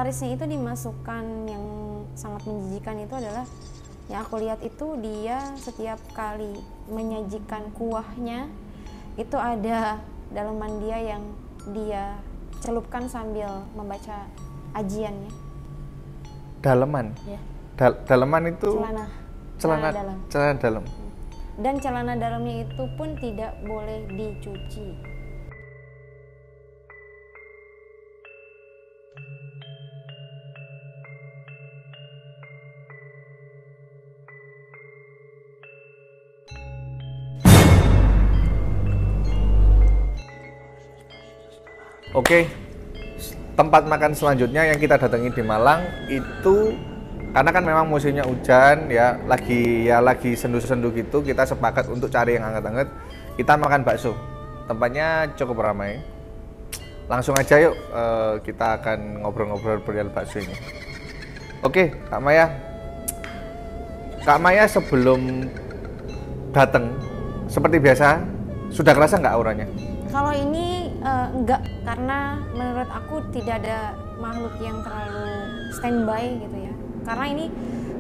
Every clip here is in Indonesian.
penglarisnya itu dimasukkan yang sangat menjijikan itu adalah yang aku lihat itu dia setiap kali menyajikan kuahnya itu ada daleman dia yang dia celupkan sambil membaca ajiannya. Daleman? Ya. Daleman itu Celana dalam. Celana dalam. Dan celana dalamnya itu pun tidak boleh dicuci. Oke, tempat makan selanjutnya yang kita datangi di Malang itu karena kan memang musimnya hujan ya, lagi sendu-sendu gitu, kita sepakat untuk cari yang hangat-hangat. Kita makan bakso. Tempatnya cukup ramai. Langsung aja yuk, kita akan ngobrol-ngobrol perihal bakso ini. Oke, Kak Maya. Kak Maya sebelum datang seperti biasa, sudah kerasa nggak auranya? Kalau ini enggak, karena menurut aku tidak ada makhluk yang terlalu standby gitu ya. Karena ini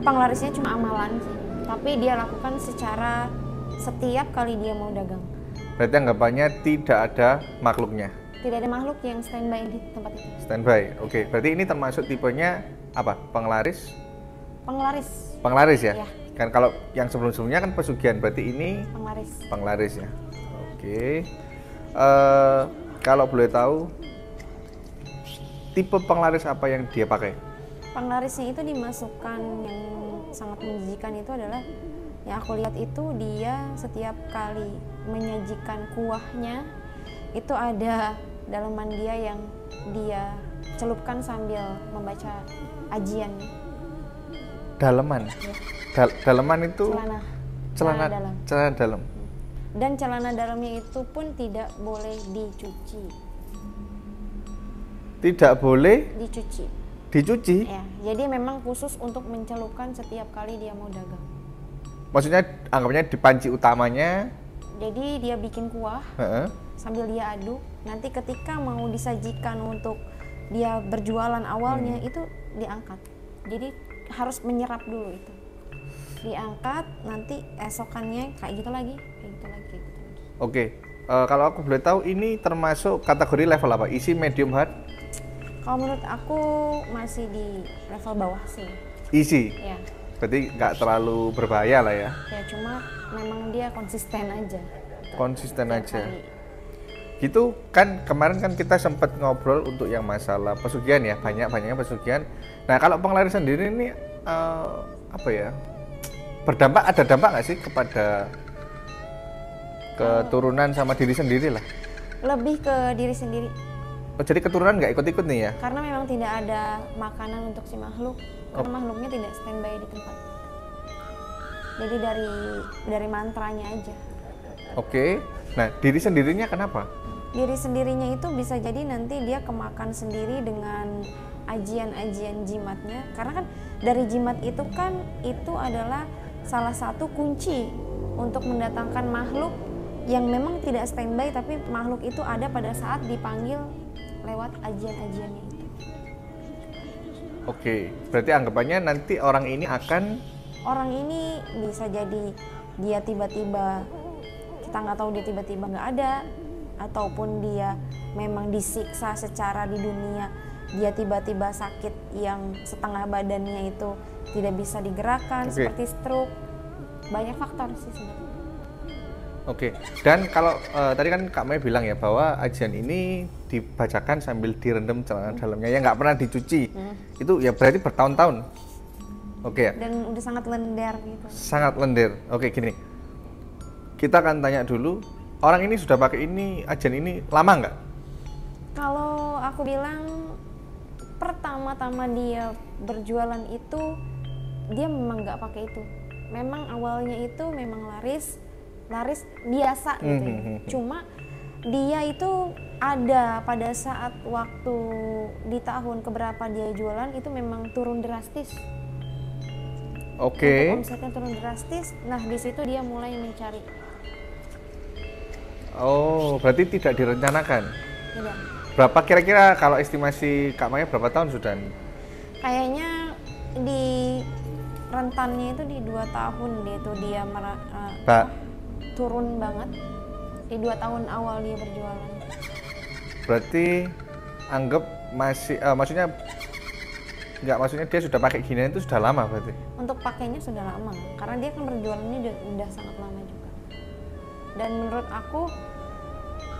penglarisnya cuma amalan sih, tapi dia lakukan secara setiap kali dia mau dagang. Berarti anggapannya tidak ada makhluknya? Tidak ada makhluk yang standby di tempat itu. Standby, oke. Berarti ini termasuk tipenya apa? Penglaris? Penglaris. Penglaris ya? Ya. Kan kalau yang sebelum-sebelumnya kan pesugihan, berarti ini Penglaris. penglaris ya. Oke. Kalau boleh tahu tipe penglaris apa yang dia pakai? Penglarisnya itu dimasukkan yang sangat menjijikan itu adalah yang aku lihat itu dia setiap kali menyajikan kuahnya itu ada daleman dia yang dia celupkan sambil membaca ajiannya. Daleman? Ya. Daleman itu Celana dalam. celana dalam. Dan celana dalamnya itu pun tidak boleh dicuci. Tidak boleh Dicuci. dicuci? Ya, jadi memang khusus untuk mencelupkan setiap kali dia mau dagang. Maksudnya anggapnya di panci utamanya? Jadi dia bikin kuah sambil dia aduk. Nanti ketika mau disajikan untuk dia berjualan awalnya itu diangkat. Jadi harus menyerap dulu itu. Diangkat, nanti esokannya kayak gitu lagi, kayak gitu lagi, kayak gitu lagi. Oke, kalau aku boleh tahu ini termasuk kategori level apa? Isi, medium, hard? Kalau menurut aku masih di level bawah sih. Isi? Ya, Berarti nggak terlalu berbahaya lah ya? ya cuma memang dia konsisten aja. Konsisten Tiap aja. hari. Gitu kan kemarin kan kita sempat ngobrol untuk yang masalah pesugihan ya, banyaknya pesugihan. Nah kalau penglaris sendiri ini apa ya? Ada dampak nggak sih kepada keturunan sama diri sendiri lah? Lebih ke diri sendiri. Oh, jadi keturunan nggak ikut-ikut nih ya? Karena memang tidak ada makanan untuk si makhluk, karena makhluknya tidak standby di tempat. Jadi dari mantranya aja. Oke. Nah diri sendirinya kenapa? Diri sendirinya itu bisa jadi nanti dia kemakan sendiri dengan ajian-ajian jimatnya. Karena kan dari jimat itu kan itu adalah salah satu kunci untuk mendatangkan makhluk yang memang tidak standby, tapi makhluk itu ada pada saat dipanggil lewat ajian-ajiannya itu. Oke, berarti anggapannya nanti orang ini bisa jadi dia tiba-tiba, kita nggak tahu dia tiba-tiba nggak ada, ataupun dia memang disiksa secara di dunia, dia tiba-tiba sakit yang setengah badannya itu tidak bisa digerakkan, seperti stroke. Banyak faktor sih sebenarnya. Oke, dan kalau tadi kan Kak Maya bilang ya bahwa ajian ini dibacakan sambil direndam celana dalamnya yang nggak pernah dicuci. Itu ya berarti bertahun-tahun. Oke ya. Dan udah sangat lender gitu. Sangat lendir. Oke, gini. Kita akan tanya dulu, orang ini sudah pakai ini ajian ini lama nggak? Kalau aku bilang pertama-tama dia berjualan itu dia memang nggak pakai itu. Memang awalnya itu memang laris biasa gitu ya. Cuma dia itu ada pada saat waktu di tahun keberapa dia jualan itu memang turun drastis. Oke. Omsetnya turun drastis. Nah di situ dia mulai mencari. Oh, berarti tidak direncanakan. Tidak. Berapa kira-kira kalau estimasi Kak Maya berapa tahun sudah? Kayaknya di rentannya itu di 2 tahun dia Pak, turun banget di 2 tahun awal dia berjualan. berarti anggap masih, maksudnya dia sudah pakai ginian itu sudah lama berarti? Untuk pakainya sudah lama, karena dia kan berjualannya udah sangat lama juga. Dan menurut aku,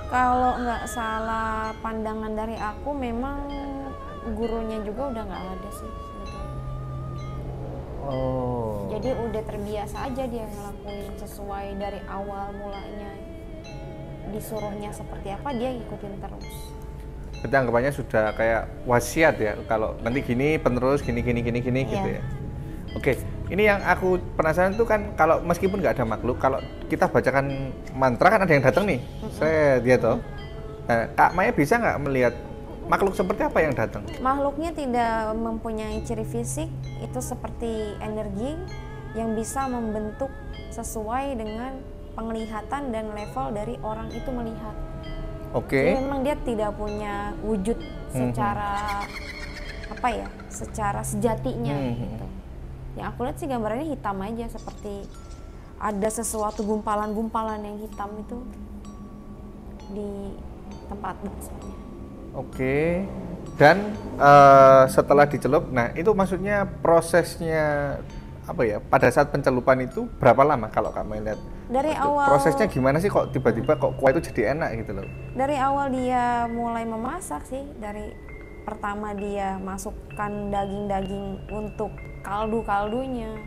kalau nggak salah pandangan dari aku, memang gurunya juga udah nggak ada sih sebetulnya. Oh. Jadi udah terbiasa aja dia ngelakuin sesuai dari awal mulanya. Disuruhnya seperti apa dia ikutin terus. Berarti anggapannya sudah kayak wasiat ya, kalau nanti gini penerus gini gitu ya. Oke, ini yang aku penasaran tuh kan, kalau meskipun nggak ada makhluk, kalau kita bacakan mantra kan ada yang datang nih, saya dia toh. Nah, Kak Maya bisa nggak melihat makhluk seperti apa yang datang? Makhluknya tidak mempunyai ciri fisik, itu seperti energi yang bisa membentuk sesuai dengan penglihatan dan level dari orang itu melihat. Oke. Jadi memang dia tidak punya wujud secara secara sejatinya gitu. Yang aku lihat sih gambarannya hitam aja, seperti ada sesuatu gumpalan-gumpalan yang hitam itu di tempat baksanya. Oke. Dan setelah dicelup, nah itu maksudnya prosesnya apa ya? Pada saat pencelupan itu berapa lama kalau kamu lihat? Dari awal Prosesnya gimana sih kok tiba-tiba kok kuah itu jadi enak gitu loh? Dari awal dia mulai memasak sih, dari pertama dia masukkan daging-daging untuk kaldu-kaldunya,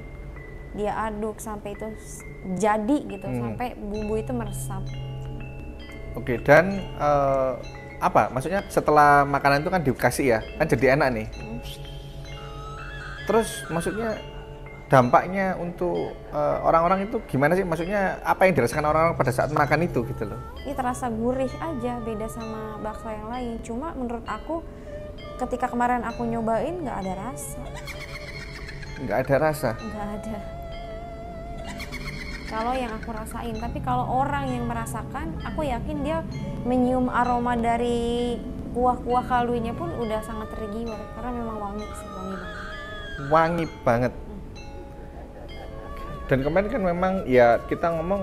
dia aduk sampai itu jadi gitu, sampai bumbu itu meresap. Oke, dan apa? Maksudnya setelah makanan itu kan dikasih ya, kan jadi enak nih. Terus maksudnya dampaknya untuk orang-orang itu gimana sih? Maksudnya apa yang dirasakan orang-orang pada saat makan itu gitu loh? Ini terasa gurih aja, beda sama bakso yang lain. Cuma menurut aku ketika kemarin aku nyobain nggak ada rasa. Nggak ada rasa? Nggak ada. Kalau yang aku rasain, tapi kalau orang yang merasakan, aku yakin dia menyium aroma dari kuah-kuah kaldunya pun udah sangat tergiur, karena memang wangi sih, wangi banget. Wangi banget. Dan kemarin kan memang ya kita ngomong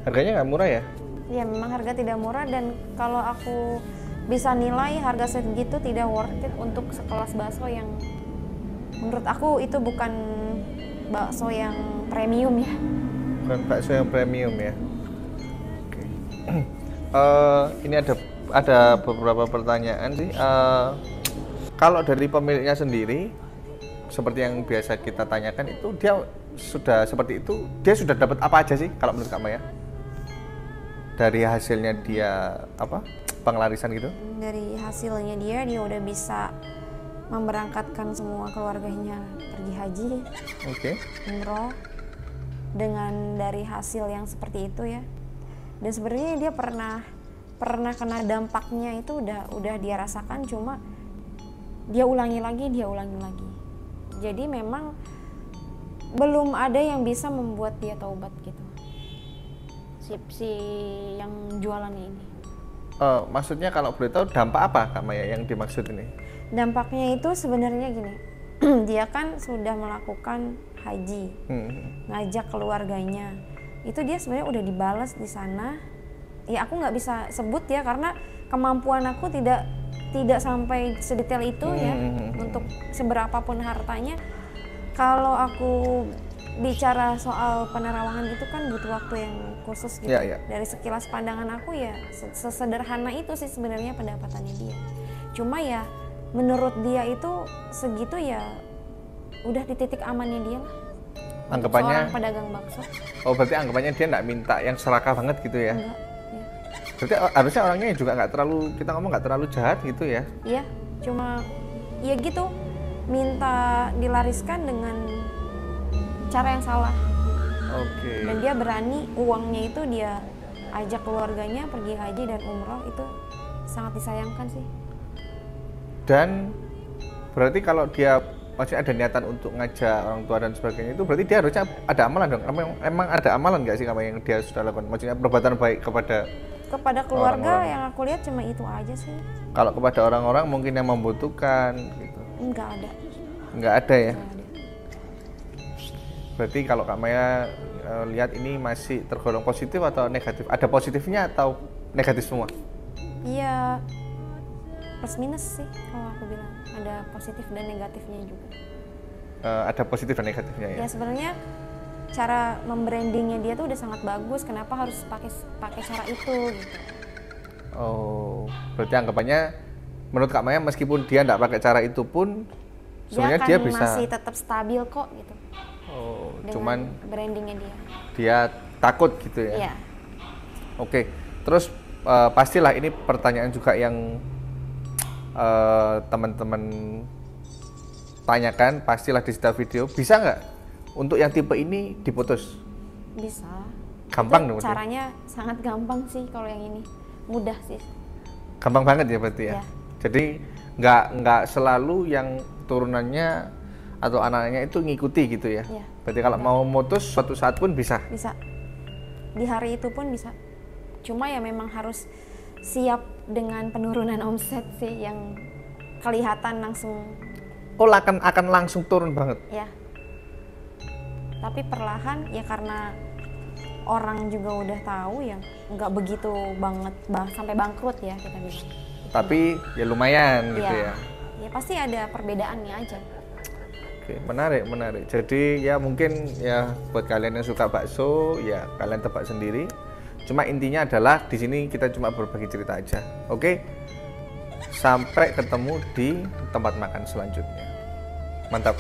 harganya nggak murah ya? Ya memang harga tidak murah, dan kalau aku bisa nilai harga segitu tidak worth it untuk sekelas bakso yang menurut aku itu bukan bakso yang premium ya. Bukan bakso yang premium ya. Oke. Ini ada beberapa pertanyaan sih. Kalau dari pemiliknya sendiri, seperti yang biasa kita tanyakan itu, dia sudah seperti itu, dia sudah dapat apa aja sih kalau menurut Kak Maya? Dari hasilnya dia pengelarisan gitu? Dari hasilnya dia udah bisa memberangkatkan semua keluarganya pergi haji, umroh, dengan dari hasil yang seperti itu ya. Dan sebenarnya dia pernah kena dampaknya itu udah dia rasakan, cuma dia ulangi lagi. Jadi memang belum ada yang bisa membuat dia taubat gitu. Si yang jualannya ini. Maksudnya kalau boleh tahu dampak apa Kak Maya yang dimaksud ini? Dampaknya itu sebenarnya gini, dia kan sudah melakukan haji, ngajak keluarganya. Itu dia sebenarnya udah dibalas di sana. Ya aku nggak bisa sebut ya, karena kemampuan aku tidak sampai sedetail itu ya, untuk seberapapun hartanya. Kalau aku bicara soal penerawangan itu kan butuh waktu yang khusus gitu. Dari sekilas pandangan aku ya sesederhana itu sih sebenarnya pendapatannya dia. Cuma ya menurut dia itu segitu ya udah di titik amannya dia lah. Anggapannya seorang pedagang bakso. Oh, berarti anggapannya dia nggak minta yang serakah banget gitu ya? Enggak. Ya. Berarti harusnya orangnya juga nggak terlalu jahat gitu ya? Iya, cuma ya gitu, minta dilariskan dengan cara yang salah. Oke. Dan dia berani uangnya itu dia ajak keluarganya pergi haji dan umroh, itu sangat disayangkan sih. Dan berarti kalau dia masih ada niatan untuk ngajak orang tua dan sebagainya, itu berarti dia harusnya ada amalan dong. Emang ada amalan nggak sih kamu yang dia sudah lakukan? Maksudnya perbuatan baik kepada kepada keluarga orang-orang. yang aku lihat cuma itu aja sih. Kalau kepada orang-orang mungkin yang membutuhkan gitu. Nggak ada. Nggak ada ya. Nggak ada. Berarti kalau Kak Maya lihat ini masih tergolong positif atau negatif? Ada positifnya atau negatif semua? Iya, plus minus sih kalau aku bilang. Ada positif dan negatifnya juga. Ada positif dan negatifnya ya. Ya sebenarnya cara membrandingnya dia tuh udah sangat bagus. Kenapa harus pakai cara itu gitu? Oh, berarti anggapannya menurut Kak Maya meskipun dia nggak pakai cara itu pun sebenarnya Dia dia kan bisa. masih tetap stabil kok gitu. Oh, Dengan cuman brandingnya dia. dia takut gitu ya. Iya. Oke, terus pastilah ini pertanyaan juga yang teman-teman tanyakan, pastilah di setiap video. Bisa nggak untuk yang tipe ini diputus? Bisa. Gampang Itu dong. caranya sangat gampang sih kalau yang ini. Mudah sih. Gampang banget ya berarti ya. Ya. Jadi nggak selalu yang turunannya atau anaknya itu ngikuti gitu ya. Ya. Berarti kalau mau mutus suatu saat pun bisa. Bisa. Di hari itu pun bisa. Cuma ya memang harus siap dengan penurunan omset sih yang kelihatan langsung Oh, akan langsung turun banget. ya. Tapi perlahan ya karena orang juga udah tahu ya nggak begitu banget sampai bangkrut ya kita bilang. Tapi ya lumayan gitu ya. Ya pasti ada perbedaannya aja. Oke, menarik. Jadi ya mungkin ya buat kalian yang suka bakso ya kalian tebak sendiri. Cuma intinya adalah di sini kita cuma berbagi cerita aja. Oke. Sampai ketemu di tempat makan selanjutnya. Mantap.